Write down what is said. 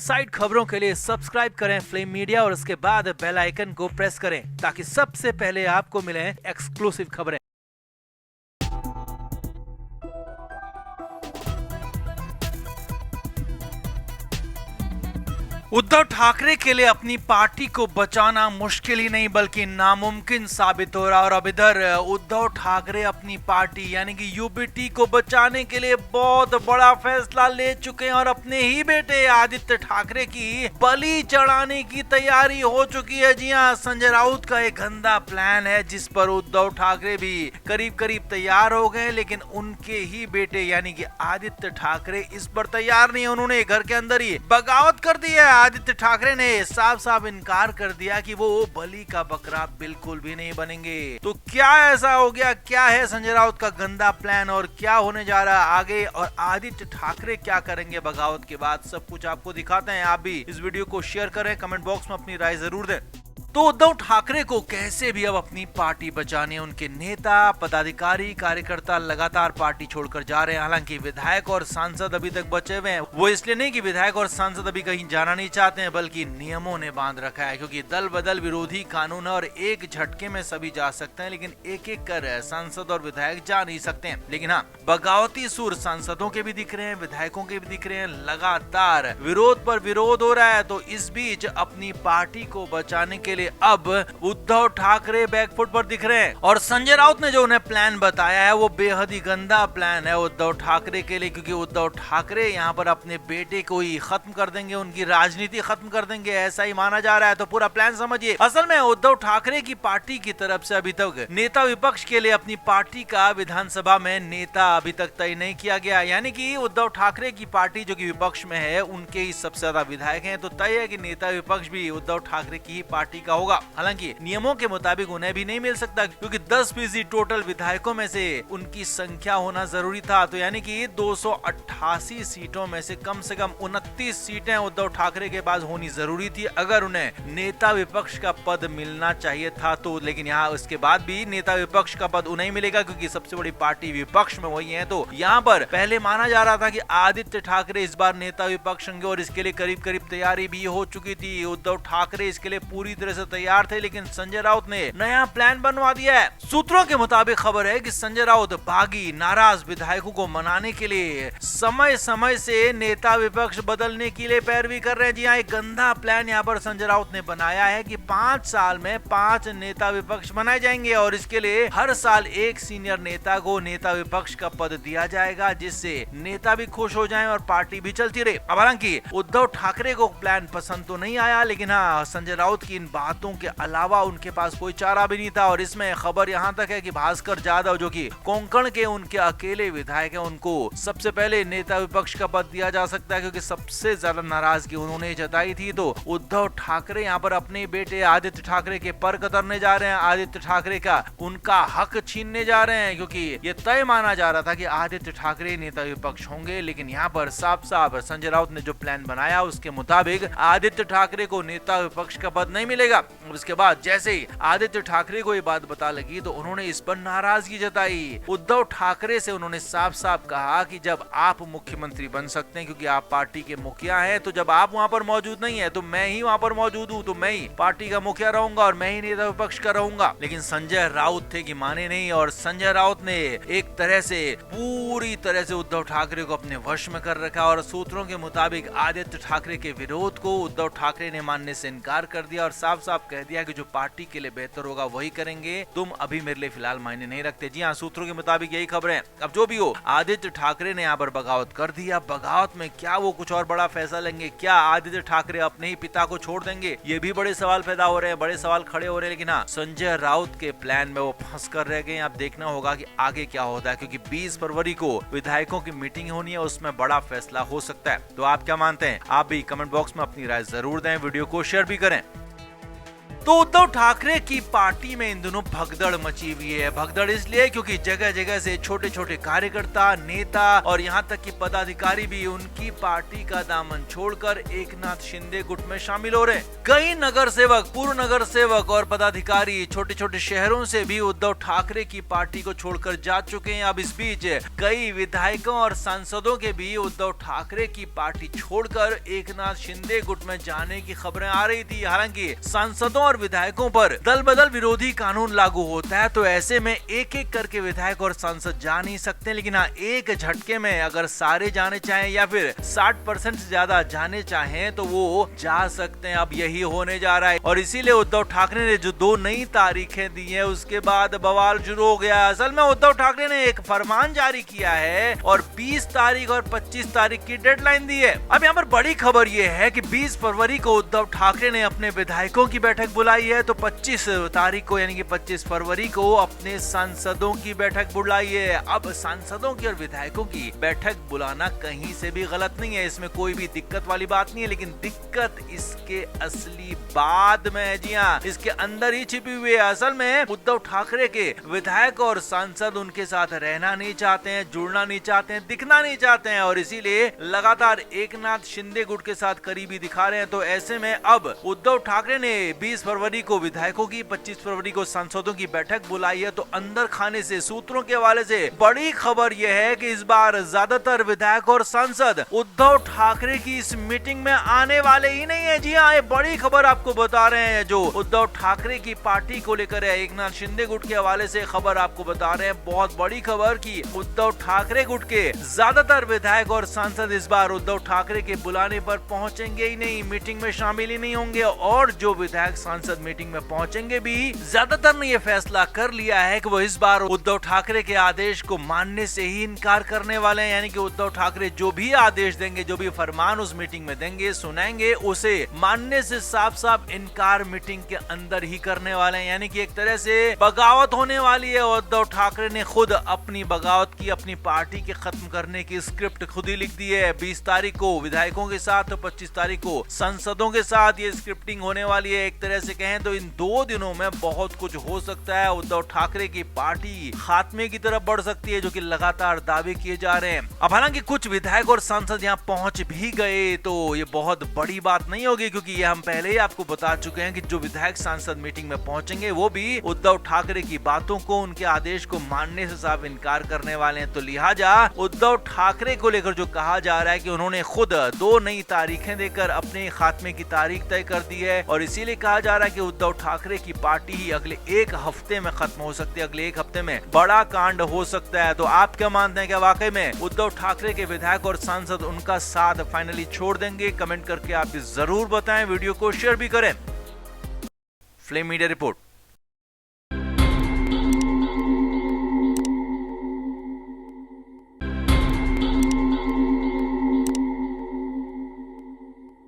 Side खबरों के लिए सब्सक्राइब करें फ्लेम मीडिया और उसके बाद बेल आइकन को प्रेस करें ताकि सबसे पहले आपको मिले एक्सक्लूसिव खबरें। उद्धव ठाकरे के लिए अपनी पार्टी को बचाना मुश्किल ही नहीं बल्कि नामुमकिन साबित हो रहा। और अब इधर उद्धव ठाकरे अपनी पार्टी यानी कि यूबीटी को बचाने के लिए बहुत बड़ा फैसला ले चुके हैं और अपने ही बेटे आदित्य ठाकरे की बलि चढ़ाने की तैयारी हो चुकी है। जी हाँ, संजय राउत का एक गंदा प्लान है जिस पर उद्धव ठाकरे भी करीब करीब तैयार हो गए, लेकिन उनके ही बेटे यानी कि आदित्य ठाकरे इस पर तैयार नहीं है। उन्होंने घर के अंदर ही बगावत कर दी है। आदित्य ठाकरे ने साफ साफ इनकार कर दिया कि वो बलि का बकरा बिल्कुल भी नहीं बनेंगे। तो क्या ऐसा हो गया, क्या है संजय राउत का गंदा प्लान और क्या होने जा रहा है आगे, और आदित्य ठाकरे क्या करेंगे बगावत के बाद, सब कुछ आपको दिखाते हैं। आप भी इस वीडियो को शेयर करें, कमेंट बॉक्स में अपनी राय जरूर दें। तो उद्धव ठाकरे को कैसे भी अब अपनी पार्टी बचानी है। उनके नेता, पदाधिकारी, कार्यकर्ता लगातार पार्टी छोड़कर जा रहे हैं। हालांकि विधायक और सांसद अभी तक बचे हुए हैं। वो इसलिए नहीं कि विधायक और सांसद अभी कहीं जाना नहीं चाहते हैं, बल्कि नियमों ने बांध रखा है, क्योंकि दल बदल विरोधी कानून है और एक झटके में सभी जा सकते हैं, लेकिन एक एक कर सांसद और विधायक जा नहीं सकते हैं। लेकिन हाँ, बगावती सुर सांसदों के भी दिख रहे हैं, विधायकों के भी दिख रहे हैं। लगातार विरोध पर विरोध हो रहा है। तो इस बीच अपनी पार्टी को बचाने के लिए अब उद्धव ठाकरे बैकफुट पर दिख रहे हैं। और संजय राउत ने जो उन्हें प्लान बताया है वो बेहद ही गंदा प्लान है उद्धव ठाकरे के लिए, क्योंकि उद्धव ठाकरे यहाँ पर अपने बेटे को ही खत्म कर देंगे, उनकी राजनीति खत्म कर देंगे, ऐसा ही माना जा रहा है। तो पूरा प्लान समझिए। असल में उद्धव ठाकरे की पार्टी की तरफ से अभी तक नेता विपक्ष के लिए अपनी पार्टी का विधानसभा में नेता अभी तक तय नहीं किया गया। यानी कि उद्धव ठाकरे की पार्टी जो कि विपक्ष में है, उनके ही सबसे ज्यादा विधायक हैं। तो तय है कि नेता विपक्ष भी उद्धव ठाकरे की ही पार्टी का होगा। हालांकि नियमों के मुताबिक उन्हें भी नहीं मिल सकता, क्योंकि 10% टोटल विधायकों में से उनकी संख्या होना जरूरी था। तो यानी कि 288 सीटों में से कम 29 सीटें उद्धव ठाकरे के पास होनी जरूरी थी अगर उन्हें नेता विपक्ष का पद मिलना चाहिए था। तो लेकिन यहाँ उसके बाद भी नेता विपक्ष का पद उन्हें मिलेगा, क्योंकि सबसे बड़ी पार्टी विपक्ष में वही है। तो यहाँ पर पहले माना जा रहा था कि आदित्य ठाकरे इस बार नेता विपक्ष होंगे और इसके लिए करीब करीब तैयारी भी हो चुकी थी। उद्धव ठाकरे इसके लिए पूरी तरह से तैयार थे, लेकिन संजय राउत ने नया प्लान बनवा दिया है। सूत्रों के मुताबिक खबर है कि संजय राउत बागी नाराज विधायकों को मनाने के लिए समय समय से नेता विपक्ष बदलने के लिए पैरवी कर रहे हैं। जी हाँ, एक गंदा प्लान यहाँ पर संजय राउत ने बनाया है कि 5 साल में 5 नेता विपक्ष बनाए जाएंगे और इसके लिए हर साल एक सीनियर नेता को नेता विपक्ष का पद दिया जाएगा, जिससे नेता भी खुश हो जाएं और पार्टी भी चलती रहे। अब हालांकि उद्धव ठाकरे को प्लान पसंद तो नहीं आया, लेकिन हाँ, संजय राउत की इन बातों के अलावा उनके पास कोई चारा भी नहीं था। और इसमें खबर यहाँ तक है कि भास्कर जाधव जो कि कोंकण के उनके अकेले विधायक हैं, उनको सबसे पहले नेता विपक्ष का पद दिया जा सकता है, क्योंकि सबसे ज्यादा नाराजगी उन्होंने जताई थी। तो उद्धव ठाकरे यहाँ पर अपने बेटे आदित्य ठाकरे के पर कतरने जा रहे हैं, आदित्य ठाकरे का उनका हक छीनने जा रहे हैं, क्योंकि ये तय माना जा रहा था कि आदित्य ठाकरे नेता विपक्ष होंगे। लेकिन यहाँ पर साफ साफ संजय राउत ने जो प्लान बनाया उसके मुताबिक आदित्य ठाकरे को नेता विपक्ष का पद नहीं मिलेगा। उसके बाद जैसे ही आदित्य ठाकरे को ये बात पता लगी तो उन्होंने इस पर नाराजगी जताई। उद्धव ठाकरे से उन्होंने साफ साफ कहा कि जब आप मुख्यमंत्री बन सकते हैं, क्योंकि आप पार्टी के मुखिया हैं, तो जब आप वहां पर मौजूद नहीं है तो मैं ही वहां पर मौजूद हूं, तो मैं ही पार्टी का मुखिया रहूंगा और मैं ही नेता विपक्ष का रहूंगा। लेकिन संजय राउत थे कि माने नहीं, और संजय राउत ने एक तरह से पूरी तरह से उद्धव ठाकरे को अपने वश में कर रखा। और सूत्रों के मुताबिक आदित्य ठाकरे के विरोध को उद्धव ठाकरे ने मानने से इनकार कर दिया और साफ साफ कह दिया कि जो पार्टी के लिए बेहतर होगा वही करेंगे, तुम अभी मेरे लिए फिलहाल मायने नहीं रखते। जी हाँ, सूत्रों के मुताबिक यही खबर है। अब जो भी हो, आदित्य ठाकरे ने यहाँ पर बगावत कर दिया। बगावत में क्या वो कुछ और बड़ा फैसला लेंगे? क्या आदित्य ठाकरे अपने ही पिता को छोड़ देंगे? ये भी बड़े सवाल पैदा हो रहे हैं, बड़े सवाल खड़े हो रहे हैं। लेकिन हाँ, संजय राउत के प्लान में वो फंस कर रह गए। अब देखना होगा कि आगे क्या होता है, क्योंकि 20 फरवरी को विधायकों की मीटिंग होनी है, उसमें बड़ा फैसला हो सकता है। तो आप क्या मानते हैं? आप भी कमेंट बॉक्स में अपनी राय जरूर दें, वीडियो को शेयर भी करें। तो उद्धव ठाकरे की पार्टी में इन दिनों भगदड़ मची हुई है। भगदड़ इसलिए क्योंकि जगह जगह से छोटे छोटे कार्यकर्ता, नेता और यहाँ तक कि पदाधिकारी भी उनकी पार्टी का दामन छोड़कर एकनाथ शिंदे गुट में शामिल हो रहे हैं। कई नगर सेवक, पूर्व नगर सेवक और पदाधिकारी छोटे छोटे शहरों से भी उद्धव ठाकरे की पार्टी को छोड़कर जा चुके हैं। अब इस बीच कई विधायकों और सांसदों के भी उद्धव ठाकरे की पार्टी छोड़कर एकनाथ शिंदे गुट में जाने की खबरें आ रही थी। हालांकि सांसदों और विधायकों पर दल बदल विरोधी कानून लागू होता है, तो ऐसे में एक एक करके विधायक और सांसद जा नहीं सकते, लेकिन हाँ, एक झटके में अगर सारे जाने चाहें या फिर 60% से ज्यादा जाने चाहें तो वो जा सकते हैं। अब यही होने जा रहा है और इसीलिए उद्धव ठाकरे ने जो 2 नई तारीखें दी है उसके बाद बवाल शुरू हो गया। असल में उद्धव ठाकरे ने एक फरमान जारी किया है और 20 तारीख और 25 तारीख की डेडलाइन दी है। अब यहाँ पर बड़ी खबर यह है कि 20 फरवरी को उद्धव ठाकरे ने अपने विधायकों की बैठक बुलाई है, तो 25 तारीख को यानी कि 25 फरवरी को अपने सांसदों की बैठक बुलाई है। अब सांसदों की और विधायकों की बैठक बुलाना कहीं से भी गलत नहीं है, इसमें कोई भी दिक्कत वाली बात नहीं है, लेकिन दिक्कत इसके असली बाद में है। जी हाँ, इसके अंदर ही छिपी हुई है। असल में उद्धव ठाकरे के विधायक और सांसद उनके साथ रहना नहीं चाहते हैं, जुड़ना नहीं चाहते हैं, दिखना नहीं चाहते हैं और इसीलिए लगातार एकनाथ शिंदे गुट के साथ करीबी दिखा रहे हैं। तो ऐसे में अब उद्धव ठाकरे ने 20 फरवरी को विधायकों की, 25 फरवरी को सांसदों की बैठक बुलाई है। तो अंदर खाने से, सूत्रों के हवाले से बड़ी खबर यह है कि इस बार ज्यादातर विधायक और सांसद उद्धव ठाकरे की इस मीटिंग में आने वाले ही नहीं है। जी हाँ, ये बड़ी खबर आपको बता रहे हैं जो उद्धव ठाकरे की पार्टी को लेकर है। एकनाथ शिंदे गुट के हवाले से खबर आपको बता रहे हैं, बहुत बड़ी खबर कि उद्धव ठाकरे गुट के ज्यादातर विधायक और सांसद इस बार उद्धव ठाकरे के बुलाने पर पहुंचेंगे ही नहीं, मीटिंग में शामिल ही नहीं होंगे और जो विधायक सांसद मीटिंग में पहुंचेंगे भी ज्यादातर ने यह फैसला कर लिया है कि वो इस बार उद्धव ठाकरे के आदेश को मानने से ही इनकार करने वाले हैं। यानी कि उद्धव ठाकरे जो भी आदेश देंगे, जो भी फरमान उस मीटिंग में देंगे, सुनाएंगे, उसे मानने से साफ साफ इनकार मीटिंग के अंदर ही करने वाले हैं। यानी कि एक तरह से बगावत होने वाली है। उद्धव ठाकरे ने खुद अपनी बगावत की, अपनी पार्टी के खत्म करने की स्क्रिप्ट खुद ही लिख दी है। 20 तारीख को विधायकों के साथ तो 25 तारीख को सांसदों के साथ ये स्क्रिप्टिंग होने वाली है। एक तरह से कहें तो इन 2 दिनों में बहुत कुछ हो सकता है। उद्धव ठाकरे की पार्टी खात्मे की तरफ बढ़ सकती है, जो कि लगातार दावे किए जा रहे हैं। अब हालांकि कुछ विधायक और सांसद यहाँ पहुंच भी गए तो ये बहुत बड़ी बात नहीं होगी, क्योंकि ये हम पहले ही आपको बता चुके हैं कि जो विधायक सांसद मीटिंग में पहुंचेंगे वो भी उद्धव ठाकरे की बातों को, उनके आदेश को मानने से साफ इनकार करने वाले हैं। तो लिहाजा उद्धव ठाकरे को लेकर जो कहा जा रहा है कि उन्होंने खुद 2 नई तारीखें देकर अपने खात्मे की तारीख तय कर दी है और इसीलिए कहा जा रहा है कि उद्धव ठाकरे की पार्टी ही अगले 1 हफ्ते में खत्म हो सकती है, अगले 1 हफ्ते में बड़ा कांड हो सकता है। तो आप क्या मानते हैं, क्या वाकई में उद्धव ठाकरे के विधायक और सांसद उनका साथ फाइनली छोड़ देंगे? कमेंट करके आप जरूर बताएं, वीडियो को शेयर भी करें। Flame media report.